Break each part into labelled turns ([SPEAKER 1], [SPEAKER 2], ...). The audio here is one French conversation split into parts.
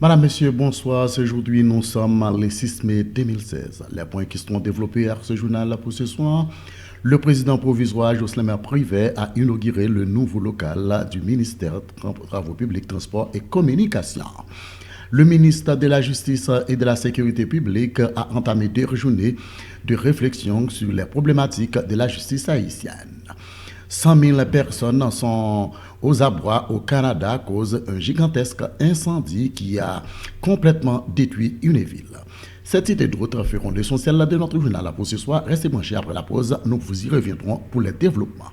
[SPEAKER 1] Madame, Messieurs, bonsoir. Aujourd'hui, nous sommes le 6 mai 2016. Les points qui seront développés par ce journal pour ce soir. Le président provisoire Jocelyn Privé a inauguré le nouveau local du ministère des Travaux publics, Transport et Communication. Le ministre de la Justice et de la Sécurité publique a entamé 2 journées de réflexion sur les problématiques de la justice haïtienne. 100 000 personnes sont aux abois au Canada à cause d'un gigantesque incendie qui a complètement détruit une ville. Cette idée d'autres feront l'essentiel de notre journal pour ce soir. Restez branchés après la pause, nous vous y reviendrons pour les développements.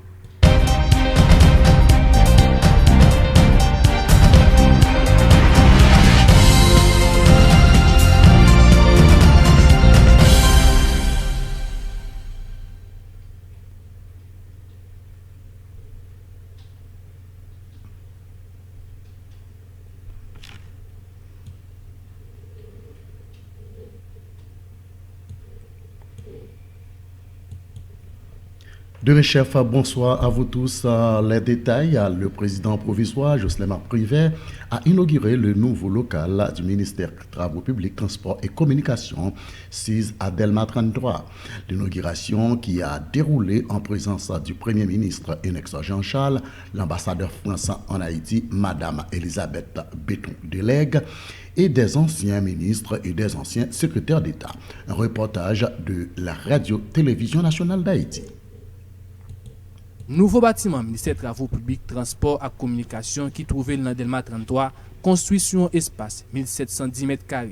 [SPEAKER 1] De mes chefs, bonsoir à vous tous. Les détails, le président provisoire Jocelyn Privé a inauguré le nouveau local du ministère des Travaux publics, Transport et Communication, 6 à Delma 33. L'inauguration qui a déroulé en présence du Premier ministre Enex Jean-Charles, l'ambassadeur français en Haïti, Madame Elisabeth Béton-Delègue, et des anciens ministres et des anciens secrétaires d'État. Un reportage de la Radio-Télévision nationale d'Haïti.
[SPEAKER 2] Nouveau bâtiment ministère des Travaux publics, Transport et Communication qui trouvait dans Delma 33, construit sur un espace 1710 m².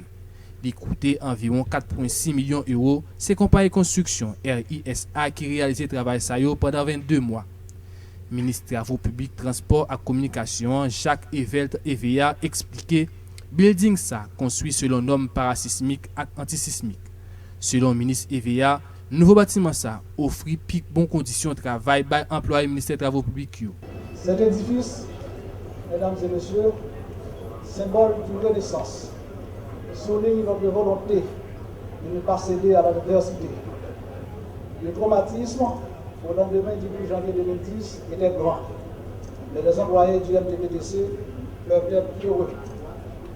[SPEAKER 2] Il coûtait environ 4,6 millions d'euros. C'est compagnie construction RISA qui réalisait le travail pendant 22 mois. Ministre des Travaux publics, Transport et Communication, Jacques Evelt EVA expliquait building ça construit selon normes parasismiques et antisismiques. Selon le ministre EVA, nouveau bâtiment ça offre plus bonnes conditions de travail par employés du ministère des Travaux publics.
[SPEAKER 3] Cet édifice, mesdames et messieurs, symbole d'une renaissance, souligne notre volonté de ne pas céder à l'adversité. Le traumatisme au lendemain du 8 janvier 2010 était grand, mais les employés du MTPDC peuvent être heureux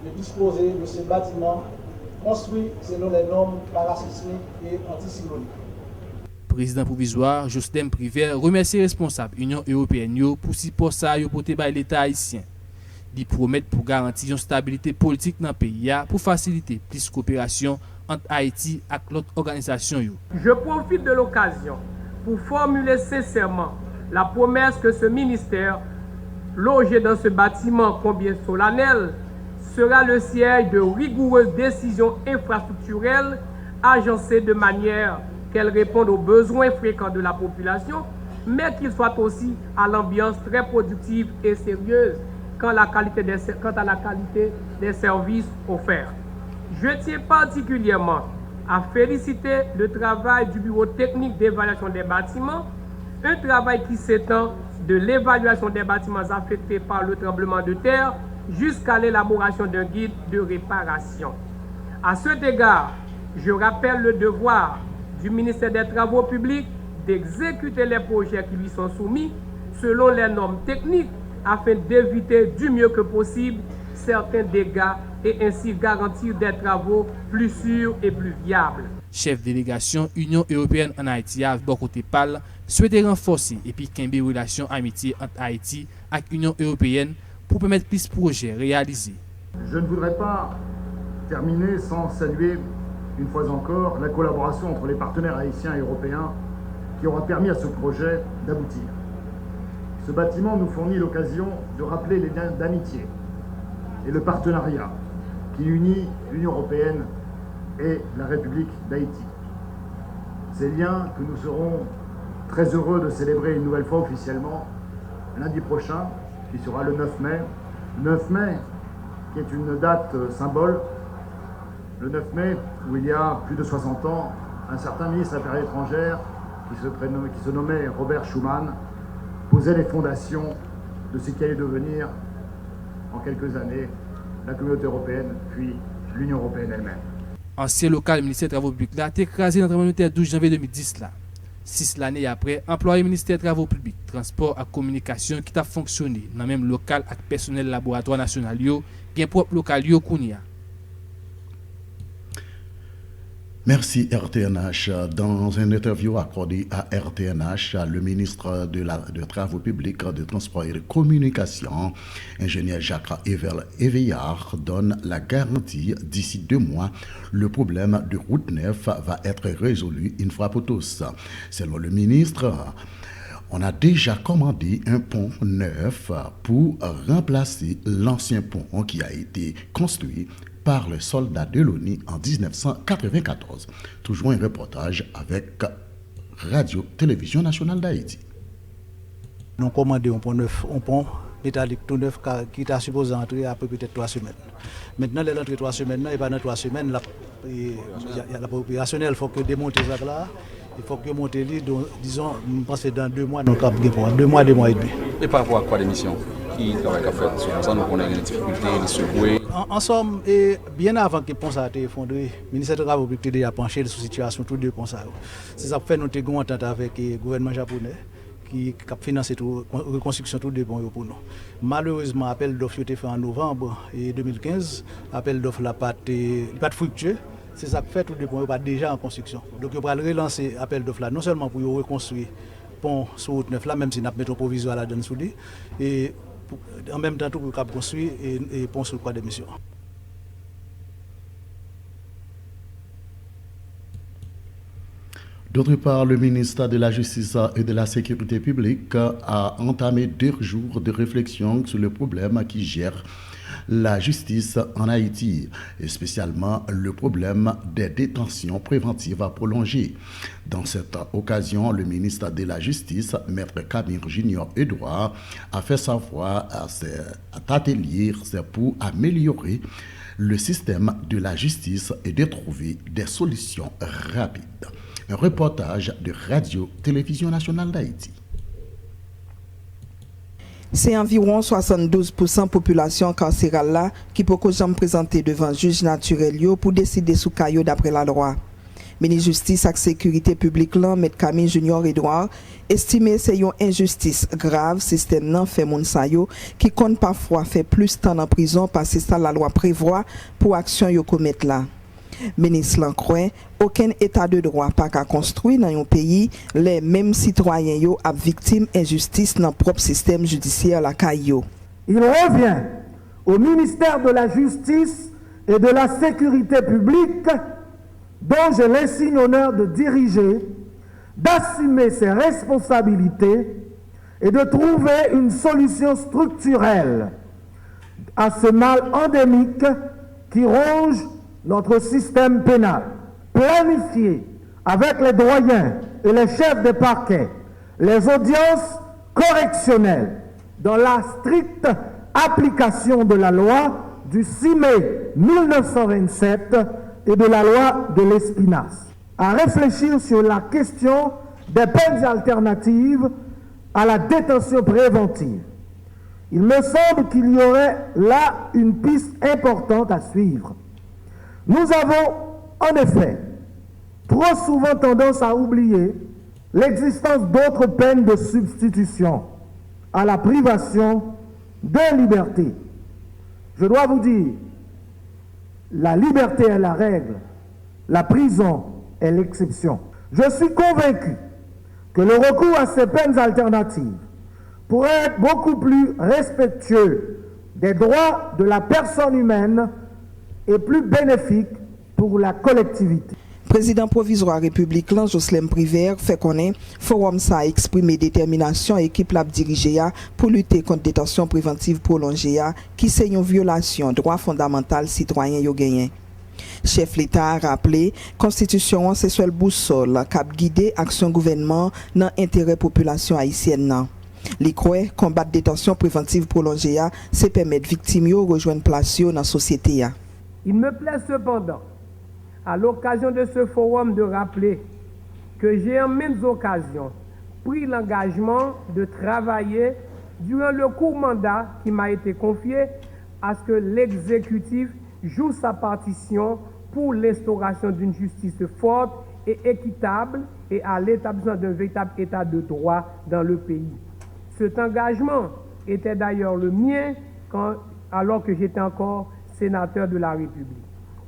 [SPEAKER 3] de disposer de ce bâtiment construit selon les normes parasismiques et anticycloniques.
[SPEAKER 2] Président provisoire Jocelyn Privé remercie les responsables de l'Union européenne pour support ça porté par l'État haïtien. Ils promettent pour garantir une stabilité politique dans le pays pour faciliter plus de coopération entre Haïti et l'autre organisation.
[SPEAKER 4] Je profite de l'occasion pour formuler sincèrement la promesse que ce ministère, logé dans ce bâtiment combien solennel, sera le siège de rigoureuses décisions infrastructurelles agencées de manière qu'elles répondent aux besoins fréquents de la population, mais qu'ils soient aussi à l'ambiance très productive et sérieuse quant à la qualité des services offerts. Je tiens particulièrement à féliciter le travail du Bureau technique d'évaluation des bâtiments, un travail qui s'étend de l'évaluation des bâtiments affectés par le tremblement de terre jusqu'à l'élaboration d'un guide de réparation. À cet égard, je rappelle le devoir du ministère des Travaux publics d'exécuter les projets qui lui sont soumis selon les normes techniques afin d'éviter du mieux que possible certains dégâts et ainsi garantir des travaux plus sûrs et plus viables.
[SPEAKER 2] Chef délégation Union européenne en Haïti, Bokote Pal, souhaite renforcer et puis qu'une relation amitié entre Haïti et l'Union européenne pour permettre plus de projets réalisés.
[SPEAKER 5] Je ne voudrais pas terminer sans saluer une fois encore la collaboration entre les partenaires haïtiens et européens qui aura permis à ce projet d'aboutir. Ce bâtiment nous fournit l'occasion de rappeler les liens d'amitié et le partenariat qui unit l'Union européenne et la République d'Haïti. Ces liens que nous serons très heureux de célébrer une nouvelle fois officiellement lundi prochain, qui sera le 9 mai. Le 9 mai, qui est une date symbole, le 9 mai où il y a plus de 60 ans, un certain ministre des Affaires étrangères qui se nommait Robert Schuman posait les fondations de ce qui allait devenir en quelques années la communauté européenne, puis l'Union européenne elle-même.
[SPEAKER 2] Ancien local ministère des Travaux publics là, a été écrasé dans le tremblement de terre 12 janvier 2010 là. 6 l'année après, employé ministère des Travaux publics, Transport et Communication qui a fonctionné dans le même local avec personnel laboratoire national qui est propre local kounia.
[SPEAKER 1] Merci RTNH. Dans une interview accordée à RTNH, le ministre de Travaux publics, de Transport et de Communication, ingénieur Jacques Éveillard, donne la garantie d'ici 2 mois, le problème de route 9 va être résolu une fois pour tous. Selon le ministre, on a déjà commandé un pont neuf pour remplacer l'ancien pont qui a été construit par les soldats de l'ONU en 1994. Toujours un reportage avec Radio-Télévision Nationale d'Haïti.
[SPEAKER 6] Nous avons commandé un pont métallique tout neuf qui était supposé entrer après peut-être 3 semaines. Maintenant, l'entrée 3 semaines, et pas dans 3 semaines, il y a la opérationnelle, il faut que démonter ça là. Il faut que monter lui, disons, je pense que dans 2 mois, donc 2 mois, 2 mois et demi.
[SPEAKER 7] Et par rapport à quoi d'émission qui travaille à faire sur ça, nous connaissons les difficultés, les secoués.
[SPEAKER 6] En somme, bien avant que le pont a été effondré, le ministère de Travaux publics a penché sur la situation tous 2 ponts. C'est ça qui fait nous avons entente avec le gouvernement japonais qui a financé la reconstruction de tous 2 ponts pour nous. Malheureusement, l'appel d'offres a été fait en novembre 2015. L'appel d'offres n'a pas fructueux. C'est ça qui fait tous 2 ponts pas déjà en construction. Donc on va relancer l'appel d'offres là, non seulement pour reconstruire le pont sur route 9 là, même si nous mettons provisoire là dans le et en même temps tout pour construire et pont sur le croix d'émission.
[SPEAKER 1] D'autre part, le ministère de la Justice et de la Sécurité publique a entamé 2 jours de réflexion sur le problème qui gère la justice en Haïti, et spécialement le problème des détentions préventives à prolonger. Dans cette occasion, le ministre de la Justice, Maître Camille Junior Edouard, a fait savoir à cet atelier c'est pour améliorer le système de la justice et de trouver des solutions rapides. Un reportage de Radio-Télévision Nationale d'Haïti.
[SPEAKER 8] C'est environ 72% population carcérale là qui peut jamais présenter devant juge naturel pour décider sous caillou d'après la loi. Ministre Justice et Sécurité publique là, M. Camille Junior Edouard, estimé c'est une injustice grave système nan fait moun sa yo qui compte parfois fait plus temps en prison parce que ça la loi prévoit pour action yo commettre là. Ministre Lancroix, aucun état de droit pas qu'à construire dans un pays les mêmes citoyens yo a victime injustice dans propre système judiciaire la caillou.
[SPEAKER 3] Il revient au ministère de la Justice et de la Sécurité publique, dont j'ai l'insigne honneur de diriger, d'assumer ses responsabilités et de trouver une solution structurelle à ce mal endémique qui ronge notre système pénal. Planifier avec les doyens et les chefs de parquet les audiences correctionnelles dans la stricte application de la loi du 6 mai 1927 et de la loi de l'Espinasse. À réfléchir sur la question des peines alternatives à la détention préventive. Il me semble qu'il y aurait là une piste importante à suivre. Nous avons, en effet, trop souvent tendance à oublier l'existence d'autres peines de substitution à la privation de liberté. Je dois vous dire, la liberté est la règle, la prison est l'exception. Je suis convaincu que le recours à ces peines alternatives pourrait être beaucoup plus respectueux des droits de la personne humaine et plus bénéfique pour la collectivité.
[SPEAKER 8] Président provisoire République Jocelyn Privert fait connaître forum ça a exprimé détermination équipe l'a dirigé pour lutter contre détention préventive prolongée qui c'est une violation droit fondamental citoyen yo gagné. Chef l'État a rappelé constitution c'est seul boussole cap guider action gouvernement dans intérêt population haïtienne. Les croix combattre détention préventive prolongée c'est permettre victimes yo rejoindre place yo dans société.
[SPEAKER 4] Il me plaît cependant, à l'occasion de ce forum, de rappeler que j'ai en maintes occasions pris l'engagement de travailler durant le court mandat qui m'a été confié à ce que l'exécutif joue sa partition pour l'instauration d'une justice forte et équitable et à l'établissement d'un véritable état de droit dans le pays. Cet engagement était d'ailleurs le mien alors que j'étais encore sénateur de la République.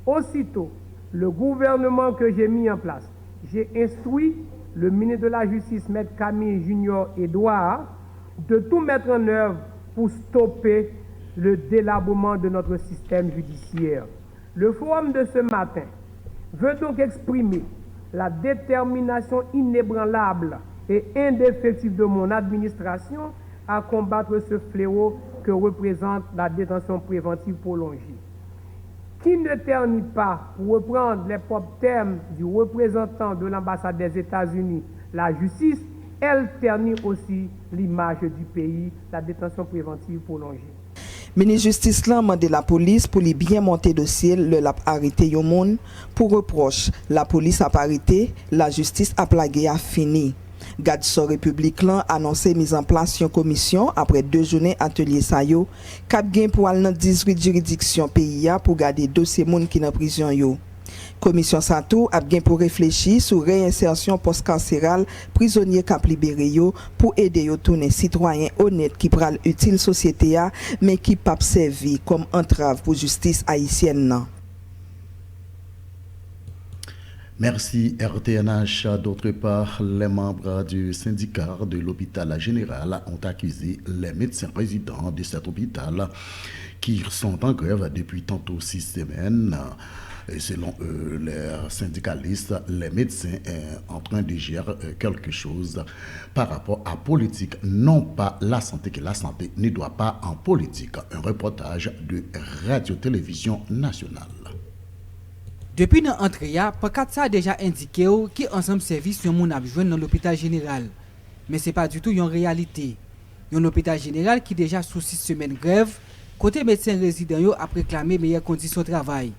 [SPEAKER 4] Aussitôt le gouvernement que j'ai mis en place, j'ai instruit le ministre de la Justice, M. Camille Junior Edouard, de tout mettre en œuvre pour stopper le délabrement de notre système judiciaire. Le forum de ce matin veut donc exprimer la détermination inébranlable et indéfectible de mon administration à combattre ce fléau que représente la détention préventive prolongée. Qui ne ternit pas, pour reprendre les propres termes du représentant de l'ambassade des États-Unis, la justice, elle ternit aussi l'image du pays, la détention préventive prolongée.
[SPEAKER 8] Ministre Justice l'a demandé la police pour lui bien monter dossier le lap arrêté yon moun pour reproche. La police a pas arrêté, la justice a plagué a fini. Gadso République lan annoncé mise en place une commission après 2 journées atelier sa yo k'ap gen pour al dans 18 juridictions pays pour garder dossier moun qui dans prison yo. Commission Sato a bien pour réfléchir sur réinsertion post-carcérale prisonnier k'ap libéré yo pour aider yo tourner citoyen honnête qui pral utile société a mais qui pas servi comme entrave pour justice haïtienne nan.
[SPEAKER 1] Merci RTNH. D'autre part, les membres du syndicat de l'hôpital général ont accusé les médecins résidents de cet hôpital qui sont en grève depuis tantôt 6 semaines. Et selon eux, les syndicalistes, les médecins sont en train de gérer quelque chose par rapport à politique, non pas la santé, que la santé ne doit pas en politique. Un reportage de Radio-Télévision Nationale.
[SPEAKER 9] Depuis notre entrée, Pakatsa a déjà indiqué qui ensemble service yon moun ap jwenn dans l'hôpital général. Mais ce n'est pas du tout une réalité. Un hôpital général qui déjà sous 6 semaines grève, côté médecins résidents yo a réclamé meilleures conditions de travail.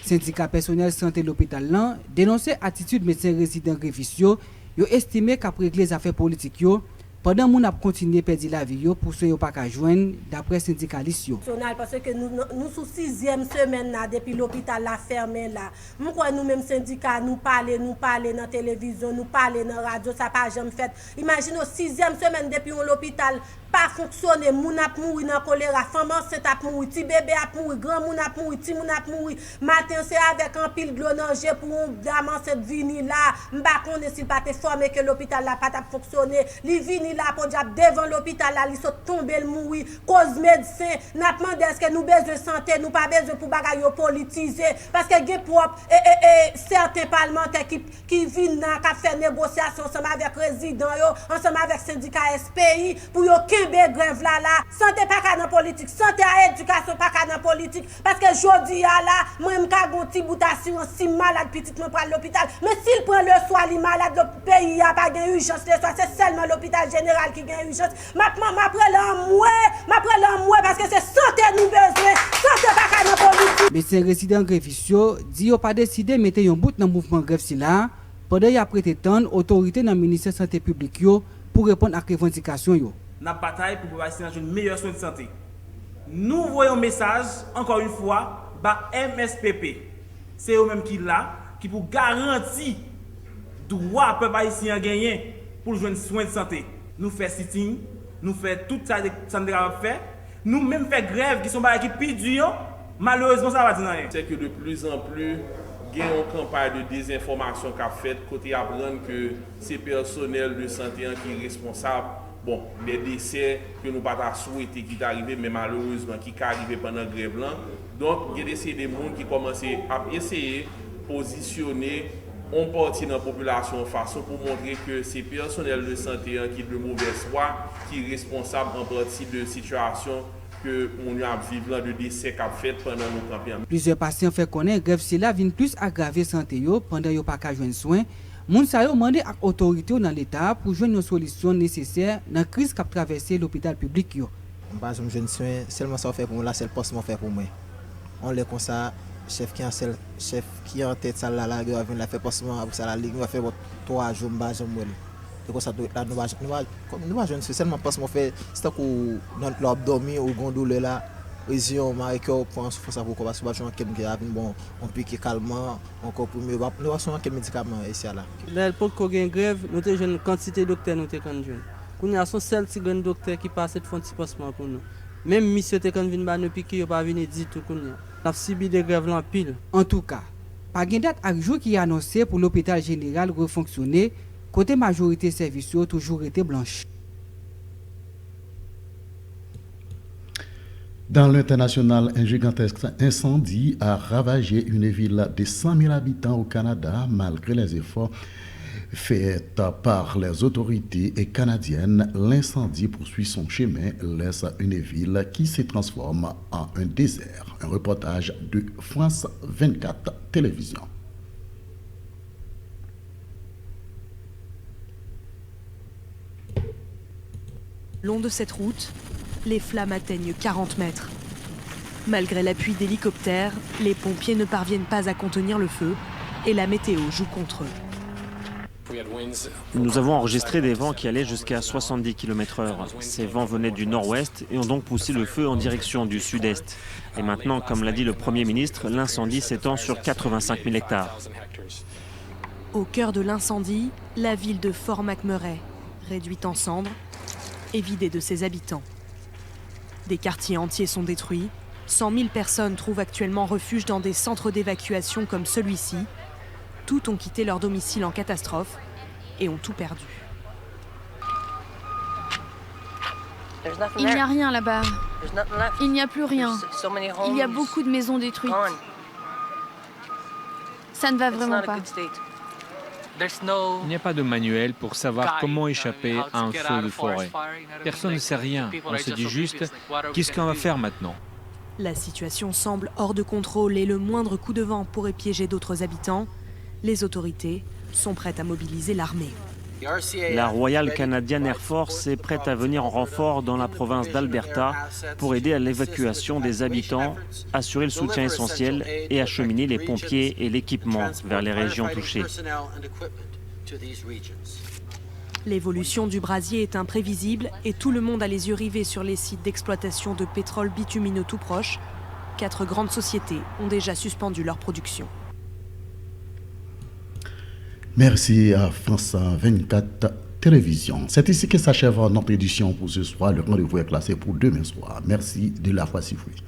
[SPEAKER 9] Syndicat personnel santé l'hôpital lan dénonçait attitude médecins résidents grévistes yo estimé qu'après régler les affaires politiques yo pendant moun ap continuer perdre la vie yo pour ceux yo pas ka joindre d'après syndicalistes yo.
[SPEAKER 10] Parce que nous sous 6e semaine là depuis l'hôpital la fermé là. Nous quoi nous même syndicats nous parler dans télévision, nous parler dans radio, ça pas jamais fait. Imaginez 6e semaine depuis l'hôpital pas fonctionner, moun ap mouri dans choléra, femme enceinte ap mouri, petit bébé ap mouri, grand moun ap mouri, petit moun ap mouri. Matin c'est avec un pile glonanger pour dame enceinte vini là, m'pa connait s'il pas te formé que l'hôpital là pas t'a fonctionner. Li vini là pour diable devant l'hôpital là, li saute tomber le mouri, cause médecin, n'a demandé est-ce que nous besoin santé, nous pas besoin pour bagaille politiser parce que gen propre certains parlementaires qui viennent dans ka faire négociation ensemble avec résidents yo, ensemble avec syndicat SPI pour yo grève là, santé pas qu'à dans politique, santé à éducation pas qu'à dans politique, parce que jodi là, moi m'ka gon ti boutation si malade petit moi prend l'hôpital, mais s'il prend le soir li malade le pays a pas gain urgence le soir, c'est seulement l'hôpital général qui gain urgence. M'après l'en parce que c'est santé nous besoin, santé pas qu'à dans politique.
[SPEAKER 9] Médecins résidents grévistes dit yo pas décidé mettre un bout dans mouvement grève si là, pendant y a prêté temps autorité dans ministère santé publique yo pour répondre à revendication yo.
[SPEAKER 11] N'a bataille pour pouvoir assurer une meilleure soins de santé. Nous voyons un message, encore une fois, par MSPP. C'est eux-mêmes qui là, qui pour garantir droit peuple haïtien gagner pour jouer soins de santé. Nous faisons sitting, nous faisons tout ça que nous avons fait. Nous même faisons grève qui sont pas qui plus dur. Malheureusement, ça va dire rien.
[SPEAKER 12] C'est que de plus en plus, il y a une campagne de désinformation qu'a fait côté apprendre que c'est personnel de santé qui est responsable. Bon, les décès que nous n'avons pas souhaité qui sont arrivés, mais malheureusement qui sont arrivés pendant la grève. Donc, il y a des gens qui commencent à essayer de positionner une partie de la population de façon pour montrer que c'est le personnel de santé qui est de mauvaise foi, qui est responsable en partie de la situation que nous avons vécu de décès qu'a fait pendant nos campagnes.
[SPEAKER 9] Plusieurs patients fait connaître grève cela vient plus aggraver santé pendant qu'ils n'ont pas qu'à joindre soin. Moun sa yo demandé à l'autorité dans l'État pour jouer une solution nécessaire dans la crise qui a traversé l'hôpital public.
[SPEAKER 13] Je ne jeune soin, seulement ça fait pour moi, là c'est le poste fait pour moi. On le comme ça, chef qui est en tête ça là, il va faire poste pour ça la ligue, il va faire 3 jours bas je moi. Comme ça là nous va jeune seulement poste fait c'est que dans l'abdomen ou gondole là. Région Maréco pense faut ça pour qu'on va se battre quelqu'un qui a bon on pique calmement encore pour mieux nous avons quel médicament ici là
[SPEAKER 14] là pour qu'on gagne grève nous avons une quantité de docteurs nous avons jeune qu'on a son seul petit grand docteur qui passe de font petit passement pour nous même monsieur te quand vinn ba nous piquer pas venir dit tout qu'on a subi des grèves en pile.
[SPEAKER 9] En tout cas Pas de date à jour qui est annoncé pour l'hôpital général refonctionner, côté majorité services toujours été blanche.
[SPEAKER 1] Dans l'international, un gigantesque incendie a ravagé une ville de 100 000 habitants au Canada, malgré les efforts faits par les autorités canadiennes. L'incendie poursuit son chemin, laisse une ville qui se transforme en un désert. Un reportage de France 24 Télévision.
[SPEAKER 15] Long de cette route, les flammes atteignent 40 mètres. Malgré l'appui d'hélicoptères, les pompiers ne parviennent pas à contenir le feu et la météo joue contre eux.
[SPEAKER 16] Nous avons enregistré des vents qui allaient jusqu'à 70 km/h. Ces vents venaient du nord-ouest et ont donc poussé le feu en direction du sud-est. Et maintenant, comme l'a dit le Premier ministre, l'incendie s'étend sur 85 000 hectares.
[SPEAKER 15] Au cœur de l'incendie, la ville de Fort McMurray, réduite en cendres et vidée de ses habitants. Des quartiers entiers sont détruits. 100 000 personnes trouvent actuellement refuge dans des centres d'évacuation comme celui-ci. Toutes ont quitté leur domicile en catastrophe et ont tout perdu.
[SPEAKER 17] Il n'y a rien là-bas. Il n'y a plus rien. Il y a beaucoup de maisons détruites. Ça ne va vraiment pas.
[SPEAKER 18] Il n'y a pas de manuel pour savoir comment échapper à un feu de forêt. Personne ne sait rien. On se dit juste, qu'est-ce qu'on va faire maintenant ?
[SPEAKER 15] La situation semble hors de contrôle et le moindre coup de vent pourrait piéger d'autres habitants. Les autorités sont prêtes à mobiliser l'armée.
[SPEAKER 16] La Royal Canadian Air Force est prête à venir en renfort dans la province d'Alberta pour aider à l'évacuation des habitants, assurer le soutien essentiel et acheminer les pompiers et l'équipement vers les régions touchées.
[SPEAKER 15] L'évolution du brasier est imprévisible et tout le monde a les yeux rivés sur les sites d'exploitation de pétrole bitumineux tout proches. 4 grandes sociétés ont déjà suspendu leur production.
[SPEAKER 1] Merci à France 24 Télévision. C'est ici que s'achève notre édition pour ce soir. Le rendez-vous est classé pour demain soir. Merci de l'avoir suivi.